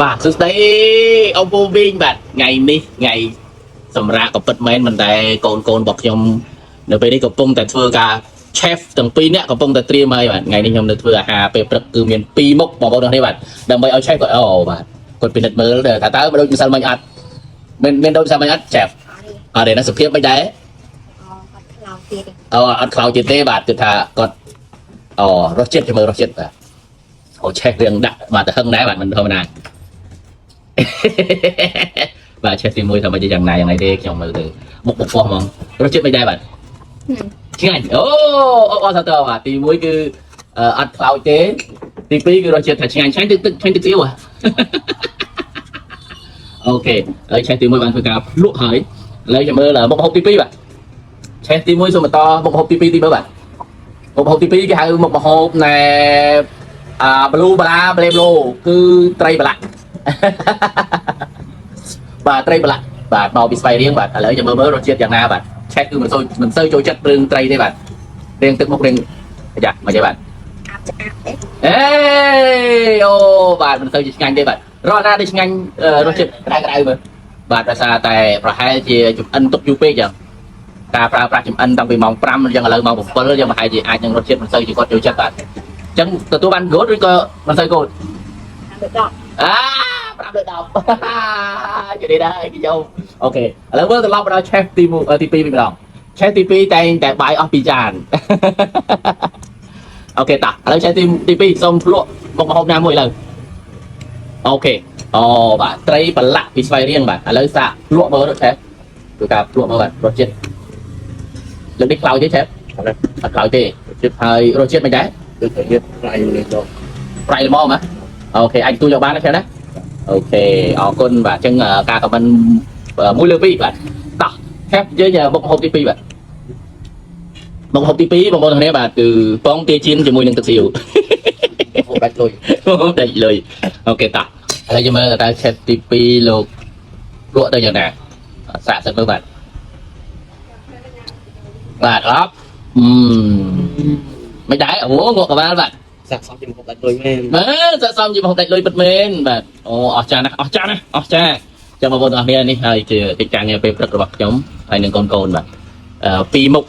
បាទសួស្តីôngពូវិញបាទថ្ងៃនេះថ្ងៃសម្រាប់ក៏ពិតមែនមិនតែកូនរបស់ខ្ញុំនៅពេលនេះកំពុងតែធ្វើការ chef ទាំងពីរនាក់កំពុងតែត្រៀមហើយបាទថ្ងៃនេះខ្ញុំនៅធ្វើអាហារពេលព្រឹកគឺមាន2មុខបងប្អូនទាំងនេះបាទដើម្បីឲ្យ chef គាត់បាទគាត់ពិនិត្យមើលថាតើមិនដូចម្សិលមិញអត់មានដូចម្សិលមិញអត់ chef អត់ទេណាសុភាពមិនដែរអត់ខ្លោចទៀតទេបាទគឺថាគាត់រសជាតិចាំមើលរសជាតិបាទchef រៀងដាក់បាទទៅហឹងដែរបាទមិនធម្មតាបាទ chef ទី1ថាមិនយ៉ាងណាយ៉ាងណីទេខ្ញុំមើលទៅមុខបបោះហ្មងរសជាតិមិនដែរបាទឆ្ងាញ់អត់ទៅបាទទី1គឺអត់ខ្លោចទេទី2គឺរសជាតិថាឆ្ងាញ់ទឹកទឹកទៀវអូខេហើយ chef ទី1បានធ្វើការលក់ហើយឥឡូវចាំមើលមុខហូបទី2បាទ chef ទី1សូមបន្តមុខហូបទី2ទីមើលបាទមុខហូបទី2គេហៅមុខហូបណែblue bala blue គឺត្រីប្រឡាក់បាទត្រីប្រឡាក់បាទមកពីស្វាយរៀងបាទឥឡូវចាំមើលរសជាតិយ៉ាងណាបាទឆែកគឺមិនសូវចូលចិត្តរឿងត្រីទេបាទរៀងទឹកមុខរៀងយ៉ាមកទេបាទអេអូបាទមិនសូវជាឆ្ងាញ់ទេបាទរកណាដែលឆ្ងាញ់រសជាតិក្តៅមើលបាទដោយសារតែប្រហែលជាចំអិនទុកយូរពេកចឹងការប្រើប្រាស់ចំអិនតាំងពីម៉ោង5អញ្ចឹងឥឡូវម៉ោង7យើងប្រហែលជាអាចនឹងរសជាតិមិនសូវជាគាត់ចូលចិត្តបាទចឹងទទួលបាន good ឬក៏មិនសូវ good 5លើ10ជិះដែរខ្ញុំអូខេឥឡូវមើលត្រឡប់មកដល់ chef ទី2វិញម្ដង chef ទី2តែងតែបាយអស់2ចានអូខេតាឥឡូវ chef ទី2សូមភ្លក់មុខម្ហូបណាមួយឥឡូវអូខេបាទត្រីប្រឡាក់ពីស្វាយរៀងបាទឥឡូវសាកភ្លក់មើលទៅ chef គឺការភ្លក់មើលបាទរសជាតិលើកនេះខ្លោចទេ chef អត់ខ្លោចទេហើយរសជាតិមិនដែរគឺរសជាតិប្រៃលេងប្រៃល្មមហ៎អូខេអាចទូយកបានណា chef ណាអូខេអរគុណបាទអញ្ចឹងការខមមិន1លើ2បាទតោះ chef យើងមុខហូបទី2បាទមុខហូបទី2បងប្អូនទាំងនេះបាទគឺពងទាចៀនជាមួយនឹងទឹកស៊ីវហូបដាច់លុយអូខេតោះឥឡូវយើងមើលតើ chef ទី2លោកលក់ទៅយ៉ាងណាសាកសិនមើលបាទអត់មិនដែរអូងក់ក្បាលបាទសាកសមជាមុខដាច់លុយមែនបាទសាកសមជាមុខដាច់លុយពិតមែនបាទអស្ចារ្យណាស់ចាំបងប្អូនទាំងអស់គ្នានេះហើយជាកិច្ចការងារពេលព្រឹករបស់ខ្ញុំហើយនឹងកូនបាទ2មុខ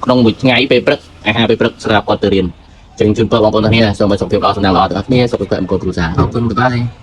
ក្នុងមួយថ្ងៃពេលព្រឹកអាហារពេលព្រឹកសម្រាប់គាត់ទៅរៀនចឹងជូនពរបងប្អូនទាំងអស់គ្នាសូមឲ្យសុខភាពល្អសំណាងល្អទាំងអស់គ្នាសុខភាពអង្គគ្រូសាអរគុណបាយ